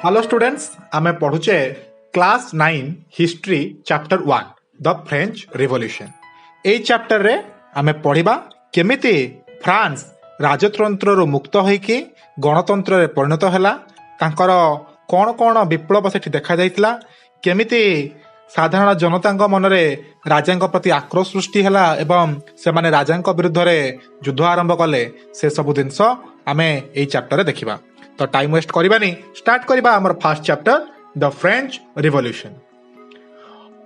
Hello students आमे पढ़ुचे class 9 history chapter 1 the French revolution. ए चैप्टर रे आमे पढ़िबा केमिति फ्रांस राजतंत्र रो मुक्त होइकी गणतंत्र रे परिणत हैला, तांकर कोन कोन विप्लव सेठी देखा जाइतला, केमिति साधारण जनतांक मनरे राजांक प्रति आक्रोश सृष्टि हैला एवं से माने राजांक विरुद्ध रे युद्ध आरंभ कले, से सब जिनस आमे ए चैप्टर रे देखिबा। तो टाइम वेस्ट करबानी स्टार्ट करबा हमर first chapter the French revolution.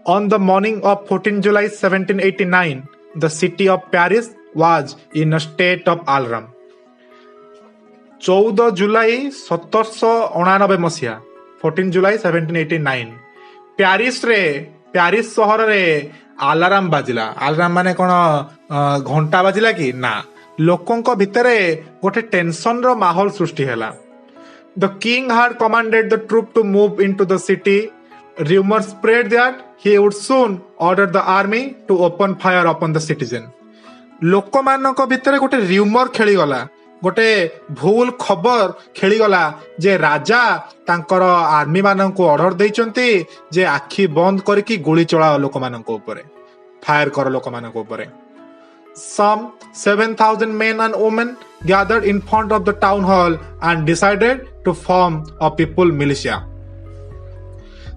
On the morning of 14 July 1789, the city of Paris was in a state of alarm. 14 जुलाई 1789 मसीहा 14 जुलाई 1789 प्यारिस सहर रे अलार्म बाजिला। अलार्म माने कोन घंटा बाजिला कि ना, लोकंक भितरे गोटे टेंशन रो माहौल सृष्टि हैला। The king had commanded the troop to move into the city. Rumors spread that he would soon order the army to open fire upon the citizen. ଲୋକମାନଙ୍କ ଭିତରେ ଗୋଟେ ର୍ୟୁମର ଖେଳିଗଲା, ଗୋଟେ ଭୁଲ ଖବର ଖେଳିଗଲା ଯେ ରାଜା ତାଙ୍କର ଆର୍ମି ମାନଙ୍କୁ ଅର୍ଡର ଦେଇଛନ୍ତି ଯେ ଆଖି ବନ୍ଦ କରିକି ଗୁଳି ଚଳାଅ ଲୋକମାନଙ୍କ ଉପରେ, ଫାୟାର କର ଲୋକମାନଙ୍କ ଉପରେ। Some 7,000 men and women gathered in front of the town hall and decided to form a people militia.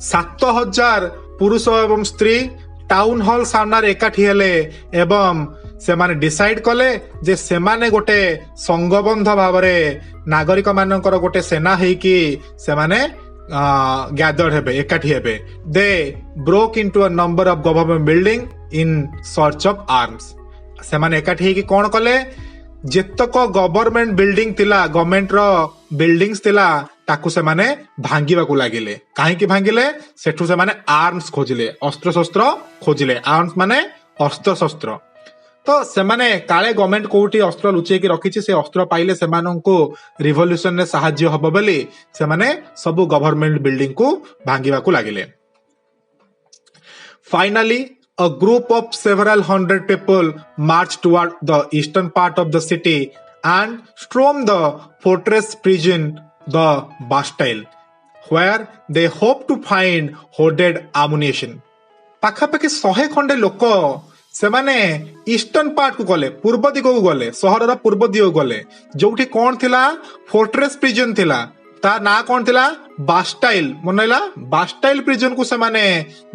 7,000 पुरुष एवं स्त्री टाउन हॉल सामने एकाठी हेले एवं सेमाने डिसाइड कले जे सेमाने गोटे संगबंध भावरे नागरिक मानकर गोटे सेना हेकी सेमाने gathered हेबे, एकाठी हेबे। They broke into a number of government building in search of arms. सेमाने एकाठी हेकी कोन कले, जेतक गवर्नमेंट बिल्डिंग थिला, गवर्नमेंट रो बिल्डिंग्स थिला, ताकू सेमाने भांगिबा को लागिले। काहे कि भांगिले, सेठू सेमाने आर्म्स खोजिले, अस्त्र शस्त्र खोजिले। आर्म्स माने अस्त्र शस्त्र। तो सेमाने काले गवर्नमेंट कोठी अस्त्र लुचेकी की रखिछि, से अस्त्र पाइले सेमानंको रिवॉल्यूशन रे सहाय्य हबो बोली सेमाने सब गवर्नमेंट बिल्डिंग को भांगिबा को लागिले। Finally a group of several hundred people marched toward the eastern part of the city and stormed the fortress prison, the Bastille, where they hoped to find hoarded ammunition. पाखापाखि 100 खंडे लोक सेमाने eastern part को गले, पूर्व दिग को गले, सहरर पूर्व दिग को गले, जोठी कोन थिला फोर्ट्रेस प्रिजन थिला, ता ना कोन थिला बास्टाइल। मनैला बास्टाइल प्रिजन को सेमाने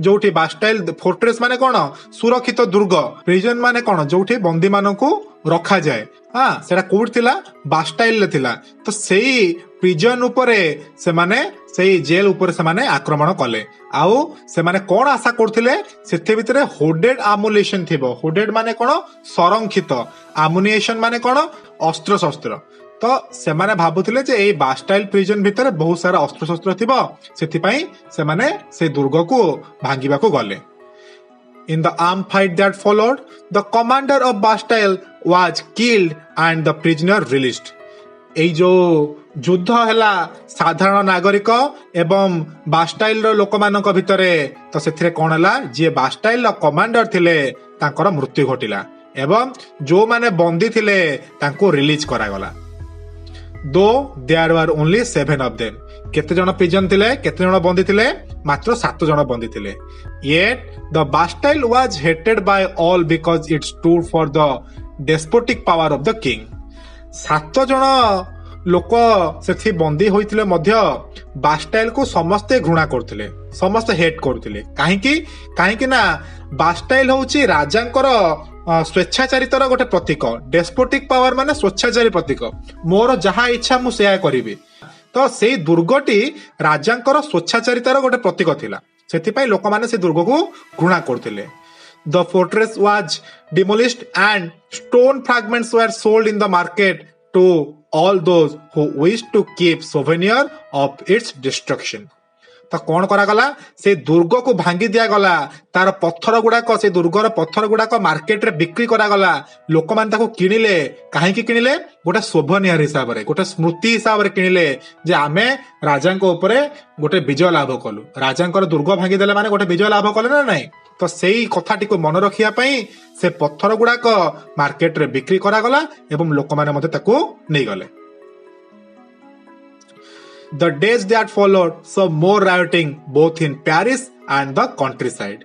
जोठी बास्टाइल फोर्ट्रेस माने कोन सुरक्षित दुर्ग, प्रिजन माने कोन जोठी बंदी मानकू रखा जाए। हां सेटा कोड थिला बास्टाइल ले थिला। तो सेही प्रिजन उपरे सेमाने सेही जेल उपरे सेमाने आक्रमण कले। आउ सेमाने कोन आशा करथिले, सेथे भितरे होडेड आमुलेशन थिबो। होडेड माने कोन संरक्षित, आमुनेशन माने कोन अस्त्र शस्त्र। तो सेमाने भाबुथिले जे एई बास्टाइल प्रिजन भितरे बहुत सारा अस्त्र शस्त्र थिबो, सेथिपाई सेमाने से दुर्ग को भांगिबा को गले। In the armed fight that followed, the commander of Bastille was killed and the prisoner released. एई जो युद्ध हैला साधारण नागरिक एवं बास्टाइल रो लोकमानक भितरे, तो सेथिरे कोन हैला जे बास्टाइल रो कमांडर थिले तांकर मृत्यु घटिला एवं जो माने बंदी थिले तांको रिलीज करा गला। Though there were only 7 of them. केते जण प्रिजन थिले, केते जण बंदी थिले, मात्र 7 जण बंदी थिले। Yet the Bastille was hated by all because it stood for the despotic power of the king. 7 जण लोक सेथि बंदी होइथिले मध्य बास्टाइल को समस्ते घृणा करथिले, समस्ते हेट करथिले। काहेकि ना बास्टाइल होउची राजांकर स्वेच्छाचारितर गोटे प्रतीक। डेस्पोटिक पावर माने स्वेच्छाचारी प्रतीक, मोर जहा इच्छा मु सेया करिबी। तो सेई दुर्गटी राजांकर स्वेच्छाचारितार गोटे प्रतीक थिला, सेथिपाई लोक माने से दुर्ग को घृणा करथिले। The fortress was demolished and stone fragments were sold in the market to all those who wished to keep souvenir of its destruction. तो कौन करा गला, से दुर्ग को भांगी दिया गला, तार पत्थर गुड़ाक, से दुर्गर पत्थर गुड़ाक मार्केट रे बिक्री करा गला। लोक मान ताको किनिले, काहे कि किनिले, गोटे सोभनियर हिसाब रे, गोटे स्मृति हिसाब रे किनिले जे आमे राजांको उपरे गोटे विजय लाभ कलु। राजांकर दुर्ग भांगी देले माने गोटे विजय लाभ कले ना नहीं। तो सेही कथाटी को मन रखिया पई से पत्थर गुड़ाक मार्केट रे बिक्री करा गला एवं लोक माने मते ताको नै गले। The days that followed saw more rioting both in Paris and the countryside.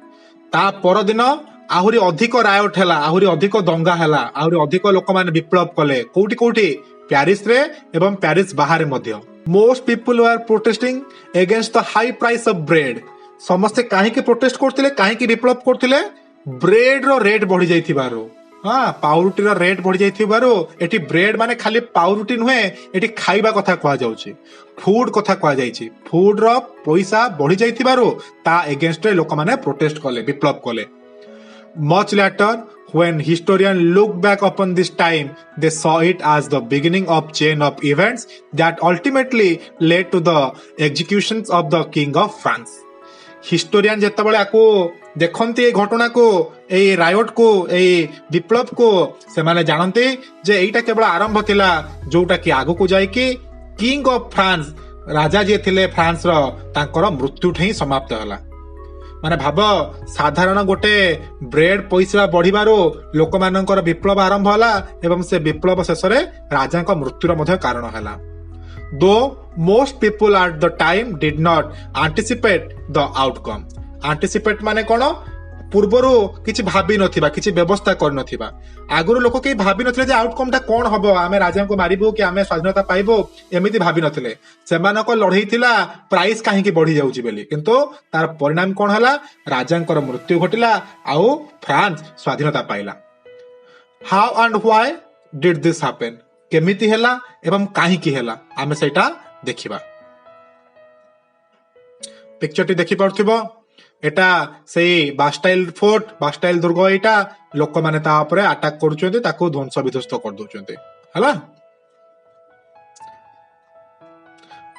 ता परदिन आहुरी अधिक रायट हैला, आहुरी अधिक दंगा हैला, आहुरी अधिक लोक माने विप्लव कले कोठी कोठी प्यारिस रे एवं प्यारिस बाहर मध्य. Most people were protesting against the high price of bread. समस्ते काहे के प्रोटेस्ट करथिले, काहे के विप्लव करथिले? ब्रेड रो रेट बढ़ी जाइथिबारो. हाँ, पाउरुटी रो रेट बढ़ी जाइथिबारो एठी ब्रेड माने खाली पाउरुटी नुहे, एठी खाइबा कथा कहा जाउची, फूड कथा कहा जाइची. फूड रो पैसा बढ़ी जाइथिबारो ता अगेंस्ट रे लोक माने प्रोटेस्ट कले, विप्लव कले. Much later, when historians look back upon this time, they saw it as the beginning of chain of events that ultimately led to the executions of the King of France. Historian जेतेबेले आको देखंती ए घटना को, ए riot को, ए विप्लव को, से माने जानते जे एटा केवल आरंभ थिला जोटा कि आगो को जाय कि किंग ऑफ फ्रांस, राजा जे थिले फ्रांस रो, तांकर मृत्यु ठई समाप्त होला. माने भाब साधारण गोटे ब्रेड पैसा बढ़िबारो लोक मानकर विप्लव आरंभ होला एवं से विप्लव शेष रे राजा का मृत्युर मध्य कारण होला. Though most people at the time did not anticipate the outcome. Anticipate माने कोन? पूर्वरु किछि भाबी नथिबा, किछि व्यवस्था कर नथिबा. आगुरु लोक के भाबी नथिले जे आउटकम टा कोन हबो, आमे राजा को मारिबो कि आमे स्वाधीनता पाइबो, एमिति भाबी नथिले. सेमानको लढई थिला प्राइस काहे कि बढ़ी जाउची बेली, किंतु तार परिणाम कोन हला? राजांकर मृत्यु घटिला आउ फ्रांस स्वाधीनता पाइला. How and why did this happen? केमिति हेला एवं काहे कि हेला, आमे सेटा देखिबा. पिक्चर टी देखि परथिबो, एटा सेई बास्टाइल फोर्ट, बास्टाइल दुर्ग. एटा लोक माने ता ऊपर अटैक करूचंती, ताको ध्वंस विध्वस्त कर दोचंती. हला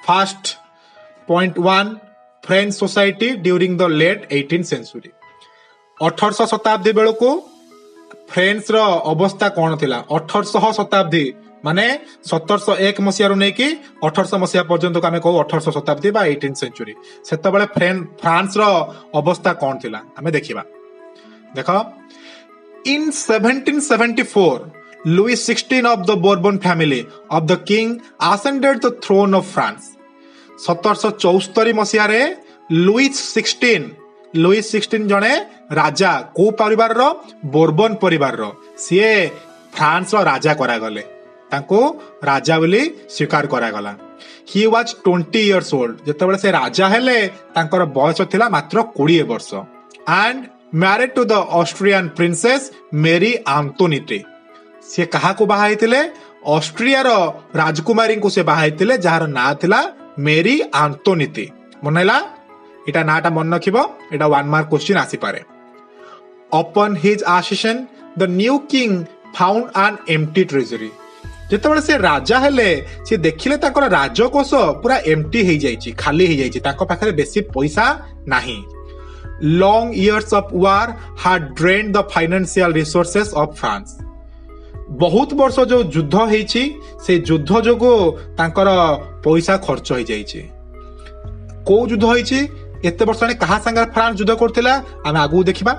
first point 1, French society during the late 18th century. 1800 शताब्दी बेलको फ्रेंच रो अवस्था कोन थिला? 1800 शताब्दी माने 1701 मसिया रु नै कि 1800 मसिया पर्यंत को आमे कहू 1800 शताब्दी बा 18th सेंचुरी. सेते बेले फ्रांस रो अवस्था कोन थिला आमे देखिबा. देखो, इन 1774 Louis XVI of the Bourbon family of the king ascended the throne of France. 1774 मसिया रे लुइस 16 जने राजा को परिवार रो? बोर्बन परिवार रो. सीए फ्रांस रो राजा करा गले, ताको राजा बोली स्वीकार करा गला. He was 20 years old. जेतेबेले से राजा हेले तांकर बयस थिला मात्र 20 वर्ष. And married to the Austrian princess Mary Antoinette. से कहा को बाहा हेतिले? ऑस्ट्रिया रो राजकुमारी को से बाहा हेतिले, जहार ना थिला मेरी आंतोनिते. मनैला एटा नाटा मन रखिबो, एटा 1 मार्क क्वेश्चन आसी पारे. Upon his accession, the new king found an empty treasury. जेतेबेले से राजा हेले से देखिले ताकर राजकोष पूरा एम्प्टी हे जाइछि, खाली हे जाइछि, ताको पाखरे बेसी पैसा नाही. Long years of war had drained the financial resources of France. बहुत वर्ष जो युद्ध हेछि से युद्ध जोगो तांकर पैसा खर्च हे जाइछि. को युद्ध हेछि? एते वर्ष ने कहा संगे फ्रांस युद्ध करथिला, आमे आगु देखिबा.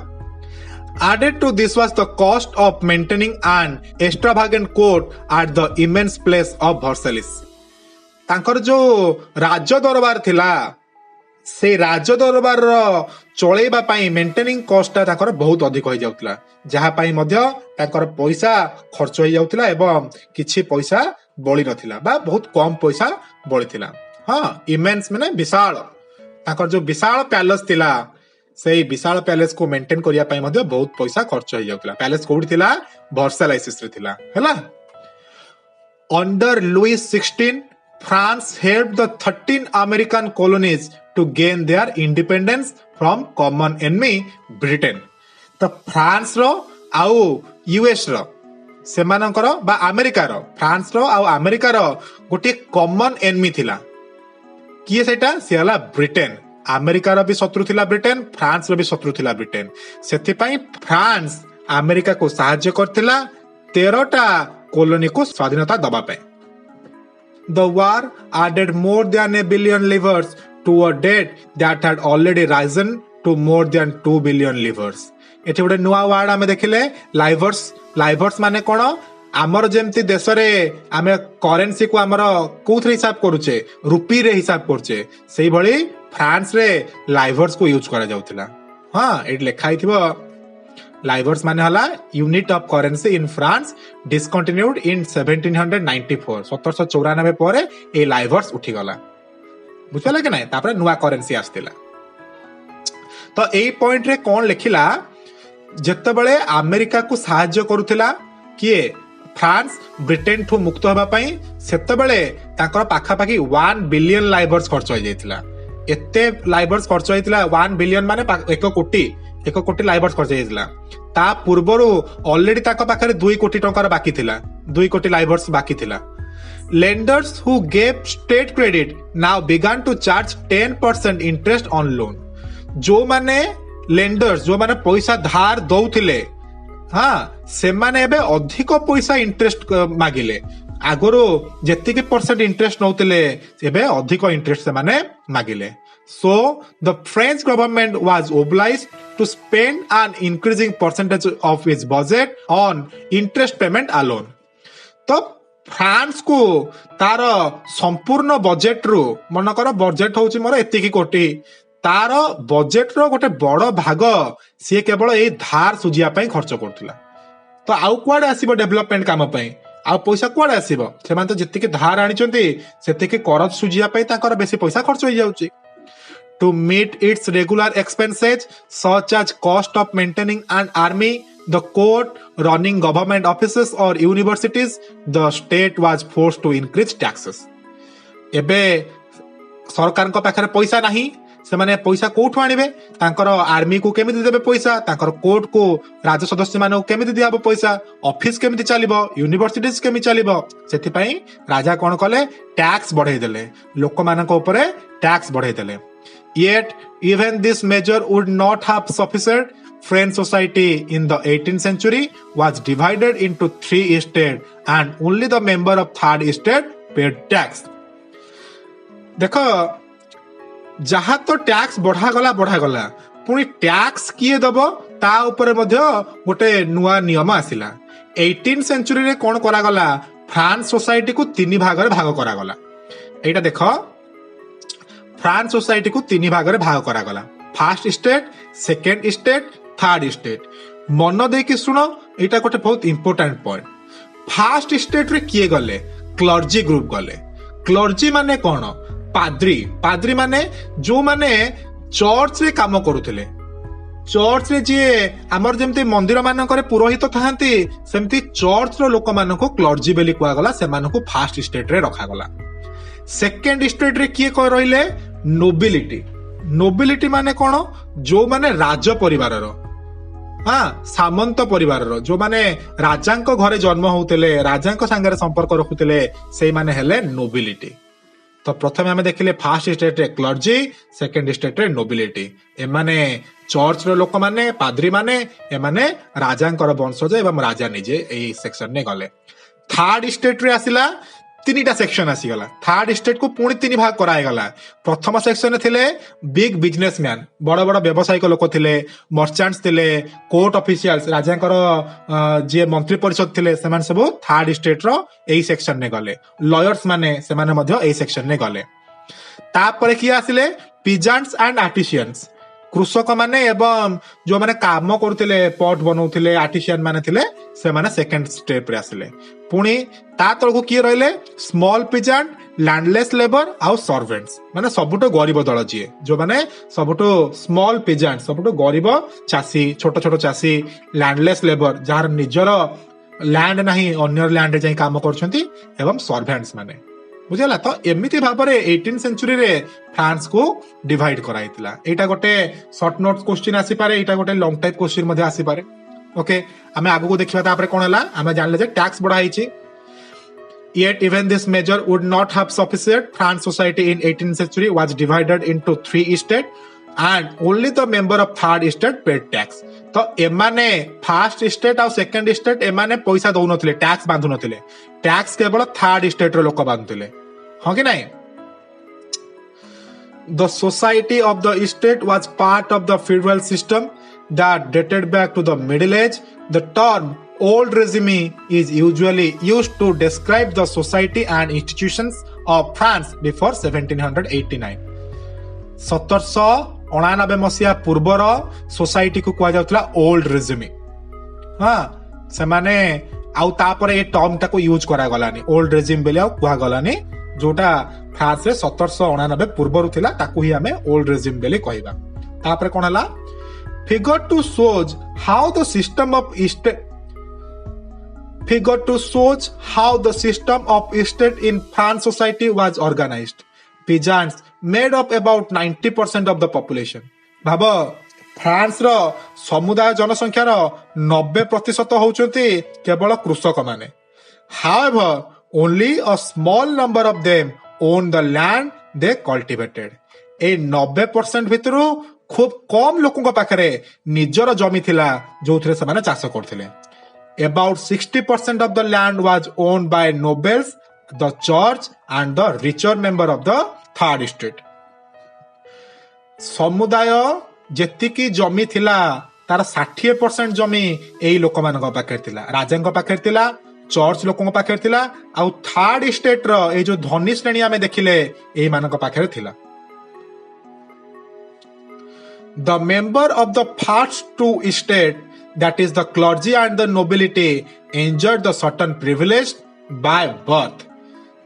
Added to this was the cost of maintaining an extravagant court at the immense place of Versailles. तांकर जो राज दरबार थिला, से राज दरबार चलेबा पई मेंटेनिंग कॉस्ट तांकर बहुत अधिक हो जाउतला, जहा पई मध्य तांकर पैसा खर्च हो जाउतला एवं किछि पैसा बळी नथिला बा बहुत कम पैसा बळी थिला. हां, इमेंस माने विशाल, तांकर जो विशाल पैलेस थिला, से विशाल पैलेस को मेंटेन करिया पई मध्य बहुत पैसा खर्च हो जाउतला. पैलेस कोठी थिला? वर्साइलेस रे थिला. हैला, under Louis 16 France helped the 13 American colonies to gain their independence from common enemy Britain. तो फ्रांस रो आउ यूएस रो सेमानकर बा अमेरिका रो, फ्रांस रो आउ अमेरिका रो गोटे कॉमन एनिमी थिला. किए सेटा? से हला ब्रिटेन. अमेरिका रो भी शत्रु थिला ब्रिटेन, फ्रांस रो भी शत्रु थिला ब्रिटेन. सेति पई फ्रांस अमेरिका को सहायता करथिला 13टा कॉलोनी को स्वाधीनता दबा पे. The war added more than $1 billion to a debt that had already risen to more than $2 billion. एठी गोटे नुआ वार्ड आमे देखिले, लाइवर्स. लाइवर्स माने कोन? आमर जेमती देश रे आमे करेन्सी को आमर कोथरे हिसाब करूचे रुपी रे हिसाब करूचे सेही भली फ्रांस रे लाइवर्स को यूज करा जाउथिला। हां एट लिखा हिथिबो लाइवर्स माने हला unit of currency in France discontinued in 1794 1794 परे ए लाइवर्स उठी गला बुझला कि नै तापर नुवा करेन्सी आस्तिला। तो एई पॉइंट रे कोन लिखिला जत्ते बेले अमेरिका को सहाय्य करूथिला किए फ्रांस ब्रिटेन ठू मुक्त होबा पई सेते बेले ताकर पाखा पाखी 1 बिलियन लाइवर्स खर्च हो जायतिला। एते लाइवर्स खर्च होइतिला 1 बिलियन माने 1 कोटी लाइवर्स खर्च होइतिला। ता पूर्वरु ऑलरेडी ताका पाखरे 2 कोटी टंकार बाकी थिला 2 कोटी लाइवर्स बाकी थिला। Lenders who gave state credit now began to charge 10% interest on loan। जो माने लेंडर्स जो माने पैसा धार दौथिले हाँ से माने एबे अधिक पैसा इंटरेस्ट मागिले आगरो जेतिके परसेंट इंटरेस्ट नौतिले एबे अधिक इंटरेस्ट से माने मागिले। So the French government was obliged to spend an increasing percentage of its budget on interest payment alone। तो फ्रांस को तार संपूर्ण बजेट रु मनकर बजेट होची मोर एतिकी कोटी तार बजेट रो गोटे बड़ भाग सी केवल ए धार सुझिया पई खर्च करथिला। तो आउ कुआडे आसीबो डेवलपमेंट काम पई आउ पैसा कुआडे आसीबो से मान तो जतिके धार आनिचंती सेतिके कर सुझिया पई ताकर बेसी पैसा खर्च होई जाउची। To meet its regular expenses such as cost of maintaining an army, the court, running government offices or universities, the state was forced to increase taxes। एबे सरकार को पाखरे पैसा नहीं से माने पैसा कोठु आनिबे तांकर आर्मी को केमिति देबे पैसा तांकर कोर्ट को राज्य सदस्य माने केमिति दियाबो पैसा ऑफिस केमिति चलिबो यूनिवर्सिटीज केमिति चलिबो सेति पई राजा कोन कले टैक्स बढ़ाई देले लोक मानक ऊपर टैक्स बढ़ाई देले। Yet even this measure would not have sufficient। French society in the 18th century was divided into 3 estates and only the member of 3rd estate paid tax। देखो जहा तो टैक्स बढ़ा गला पुणी टैक्स किए दबो ता ऊपर मध्य गोटे नुआ नियम आसिला। 18th सेंचुरी रे कोन करा गला फ्रांस सोसाइटी को 3 भाग रे भाग करा गला। एटा देखो फ्रांस सोसाइटी को 3 भाग रे भाग करा गला first state second state third state. मन दे कि सुनो एटा गोटे बहुत इंपोर्टेंट पॉइंट। फर्स्ट स्टेट रे किए गले क्लर्जी ग्रुप गले। क्लर्जी माने कोन पाद्री माने जो माने चर्च रे काम करूथिले चर्च रे जे हमर जेमते मंदिर मानकर पुरोहित थांती सेमती चर्च रो लोक मानको क्लर्जी बेली कुआ गला से मानको फर्स्ट स्टेट रे रखा गला। सेकंड स्टेट रे किए को रहिले नोबिलिटी माने कोन जो माने राज परिवार रो हाँ सामंत परिवार रो जो माने राजांको घरे जन्म होउतले राजांको संगे संपर्क रखुतले से माने हेले नोबिलिटी। तो प्रथम आमे देखिले फर्स्ट स्टेट रे क्लर्जी सेकंड स्टेट रे नोबिलिटी एमाने चर्च रो लोक माने पाद्री माने एमाने राजांकर वंशज एवं राजा निजे एई सेक्शन ने गले। थर्ड स्टेट रे आसिला 3टा सेक्शन आसी गला। थर्ड स्टेट को पुणी 3 भाग कराय गला। प्रथम सेक्शन ने थिले बिग बिजनेसमैन बड़ बड़ व्यवसायिक लोक थिले मर्चेंट्स थिले कोर्ट ऑफिशियल्स राजांकर जे मंत्री परिषद थिले सेमान सब थर्ड स्टेट रो एई सेक्शन ने गले। लॉयर्स माने सेमाने मध्य एई सेक्शन ने गले। तापर कि आसिले पिजेंट्स एंड आर्टिशियंस कृषक माने एवं जो माने काम करथिले पॉट बनौथिले आर्टिशियन माने थिले से माने सेकंड स्टेप रे आसिले। पुणी ता तळको किए रहले स्मॉल पिजेंट लैंडलेस लेबर आउ सर्वेंट्स माने सबुटो गरीब दल जिए जो माने सबुटो स्मॉल पिजेंट सबुटो गरीब चासी छोट छोट चासी लैंडलेस लेबर जार निजर लैंड नाही अन्य लैंड रे जाई काम करछंती एवं सर्वेंट्स माने बुझला। तो एमिति भाबरे 18th सेंचुरी रे फ्रांस को डिवाइड कराइतिला। एटा गोटे शॉर्ट नोट क्वेश्चन आसी पारे एटा गोटे लॉन्ग टाइप क्वेश्चन मध्ये आसी पारे। ओके आमे आगु को देखिबा तापरे कोन हला आमे जानले जे टैक्स बढ़ा हिची। Yet even this measure would not have sufficient। France society in 18th century was divided into 3 estates and only the member of 3rd estate paid tax। तो एमाने फर्स्ट स्टेट और सेकंड स्टेट एमाने पैसा दउ नथिले tax बांधु नथिले tax केवल third state रो लोक बांधुले हां कि नहीं। The society of the state was part of the feudal system that dated back to the Middle Age। The term old regime is usually used to describe the society and institutions of France before 1789. 1789 मसीहा पूर्वर society को कुआ जाउतला old resume. हाँ सेमाने आउ तापर a term टाको use करा गलानी old regime बेले आउ कुआ गलानी जोटा फ्रांस रे 1789 पूर्वरु थिला ताकू ही हमें ओल्ड रेजिम बेले कहबा। तापर कोन हला figure to shows how the system of state in France society was organized. Peasants made up about 90% of the population. भाबो France रो समुदाय जनसंख्या रो 90% होउचंती केवल कृषक माने। However, only a small number of them owned the land they cultivated. ए 90% भितरु खूब कम लोकों पाखरे निजर जमी थिला जोथरे से चाष करथिले। About 60% of the land was owned by nobles, the church and the richer member of the third estate. समुदाय जेतिकी जमी थिला तार 60% जमी एई लोक मानक पाखरे थिला, राजांक पाखरे थिला, चर्च लोकों पाखरे थिला आउ थर्ड स्टेट रो ए जो धनी श्रेणी आमे देखिले एई मानक पाखरे थिला। The member of the first two estate, that is the clergy and the nobility, enjoyed the certain privilege by birth.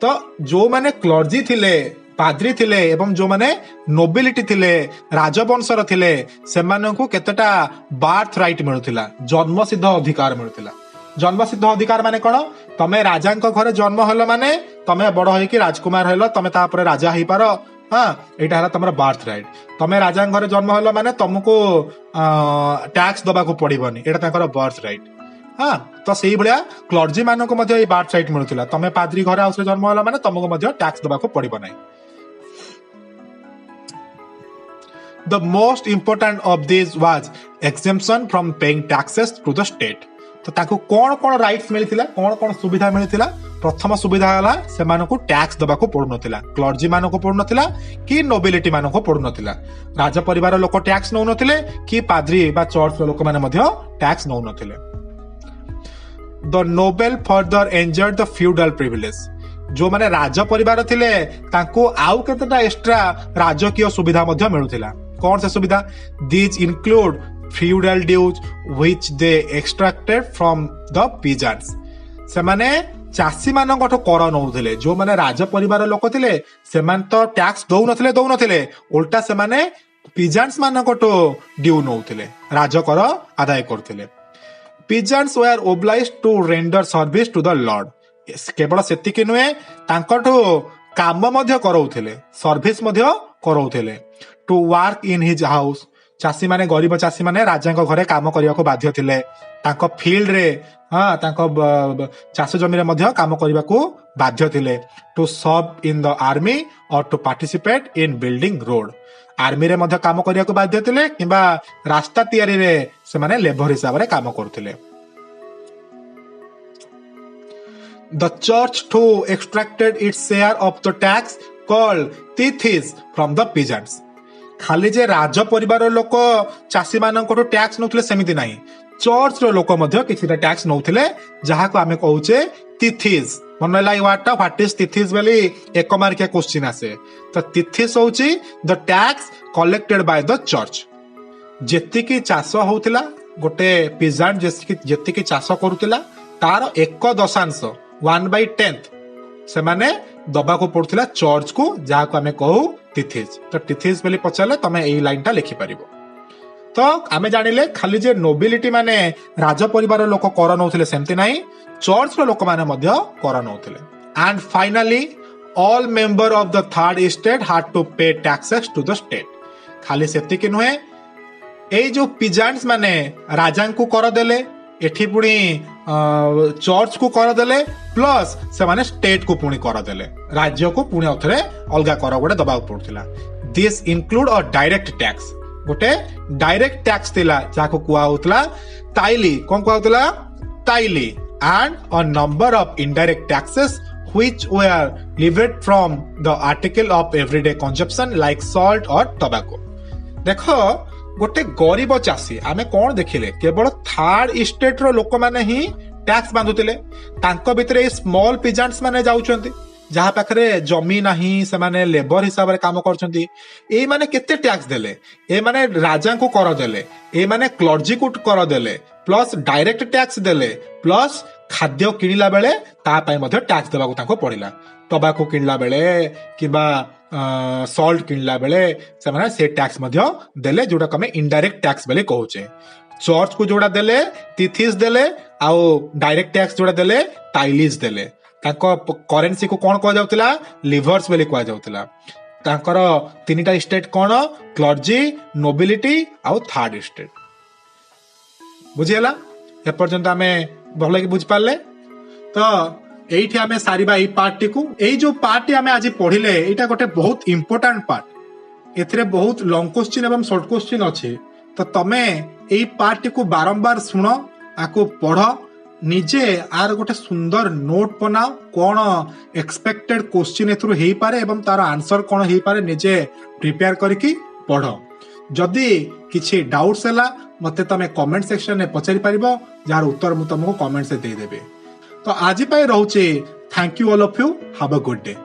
तो जो माने क्लर्जी थिले, पाद्री थिले एवं जो माने नोबिलिटी थिले, राजवंशर थिले, सेमानंकु केतेटा बार्थ राइट मिलुथिला, जन्मसिद्ध अधिकार मिलुथिला। जन्मसिद्ध अधिकार माने कोन? तमे राजांक घरे जन्म हलो माने तमे बड़ होई कि राजकुमार हलो, तमे तापर राजा हेई पारो। हाँ एटा हला तमरा बार्थ राइट। तमे राजा घरे जन्म हलो माने तुमको टैक्स दबा को पड़िबनी, एटा ताकर बार्थ राइट। हाँ तो सेही भलिया क्लर्जी मानको मध्ये ए बार्थ राइट मिलुथिला। तमे पाद्री घरे आउसे जन्म हलो माने तुमको मध्ये टैक्स दबा को पड़िबो नै। The most important of these was exemption from paying taxes to the state. तो ताको कोन राइट्स मिलिथिला, कोन सुविधा मिलिथिला? प्रथम सुविधा हला सेमानको टैक्स दबाको पड़ुनथिला, क्लर्जी मानको पड़ुनथिला कि नोबिलिटी मानको पड़ुनथिला। राजा परिवार लोक टैक्स नौ नथिले कि पाद्री बा चर्च लोक माने मध्य टैक्स नौ नथिले। The noble further enjoyed the feudal privilege. जो माने राजा परिवार थिले ताको आउ केतेटा एक्स्ट्रा राजकीय सुविधा मध्य मिलुथिला। कोन से सुविधा? These include feudal dues which they extracted from the peasants. सेमाने चासी मानकठो कर नउथिले। जो माने राजा परिवार लोक थिले सेमान तो टैक्स दउ नथिले उल्टा सेमाने peasants मानकठो ड्यू नउथिले, राजा कर आदाय करथिले। Peasants were obliged to render service to the lord. केवल सेतिके नुहे तांकठो काम मध्य करौथिले, सर्विस मध्य करौथिले। To work in his house, चासी माने गरीब चासी माने राजा घरे काम करिया को बाध्य थिले। तांको फील्ड रे हाँ तांको चाष जमी रे मध्य काम करिया को बाध्य थिले। To serve in the army or to participate in building road, army रे मध्य काम करिया को बाध्य थिले किबा रास्ता तयारी रे से माने लेबर हिसाब रे काम करथिले। The church too extracted its share of the tax called tithes from the peasants. खाली जे राज परिवार लोक चासी मानकठो टैक्स नउथिले सेमिति नाही, चर्च रो लोक मध्य किछिटा टैक्स नउथिले जहा को आमे कहूचे तिथिस। मन लाई वाटा व्हाट इज तिथिस बेली एक मार्किया क्वेश्चन आसे। तो तिथिस होउची the tax collected by the church. जेतिकी चाष होउथिला गोटे पेजेंट जेतिकी चाष करूथिला तार 1/10 1/10 से माने दबा को पड़ुथिला चर्च को, जहा को आमे कहू तिथिस। तो तिथिस बेली पचाले तमे एई लाइन टा लिखि परिबो। तो आमे जानिले खाली जे नोबिलिटी माने राज परिवार लोक कर नउथिले सेमति नाही, चर्च रो लोक माने मध्य कर नउथिले। And finally all member of the third state had to pay taxes to the state. खाली सेति कि नुहे ए जो पिजेंट्स माने राजा को कर देले, एठी पुणी चर्च को कर देले, प्लस से माने स्टेट को पुणी कर देले, राज्य को पुणी अथरे अलगा कर गोटे दबाव पड़ुथिला। This include a direct tax, गोटे डायरेक्ट टैक्स थिला जाको कुआ होतला ताइली। कोन कुआ होतला? Taille. And a number of indirect taxes which were levied from the article of everyday consumption like salt or tobacco. देखो गोटे गरीब चाषी आमे कौन देखिले केवल थर्ड स्टेट रो लोक माने ही टैक्स बांधुतिले तांको भितरे स्मॉल पिजेंट्स माने जाउचंती जहाँ पाखरे जमी नाही से माने लेबर हिसाब रे काम करछंती ए माने केते टैक्स देले ए माने राजा को कर देले ए माने क्लर्जी को कर देले प्लस डायरेक्ट टैक्स देले प्लस खाद्य किनिला बेले ता पय मध्ये टैक्स देबाको तांको पड़िला टबाको किनला बेले किबा सॉल्ट किनला बेले से माने से टैक्स मध्ये देले जोडा कमे इनडायरेक्ट टैक्स बेले कहूचे चर्च को जोडा देले तिथिस देले आउ डायरेक्ट टैक्स जोडा देले टाइलिस देले तांको करेन्सी को कौन कह जाउतिला लिवर्स बेले कह जाउतिला तांकर तीनटा स्टेट कौन क्लर्जी नोबिलिटी आउ थर्ड स्टेट बुझिला ए पर्यंत आमे भलो कि बुझ पारले तो एठी आमे सारीबा ए पार्ट को ए जो पार्ट आमे आज पढिले एटा गोटे बहुत इंपोर्टेंट पार्ट एथरे बहुत लॉन्ग क्वेश्चन एवं शॉर्ट क्वेश्चन अछि तो तमे ए पार्ट को बारंबार सुनो आको पढ़ो निजे आर गोटे सुंदर नोट बनाओ कौन एक्सपेक्टेड क्वेश्चन एथुरु हेई पारे एवं तार आंसर कौन हेई पारे निजे प्रिपेयर करके पढ़ो जदि किछि डाउट्स हैला मते तमे कमेंट सेक्शन में पचारि पारिबो जार उत्तर मु तुमको कमेंट से दे देबे तो आज पाई रहउचे thank you all of you have a good day.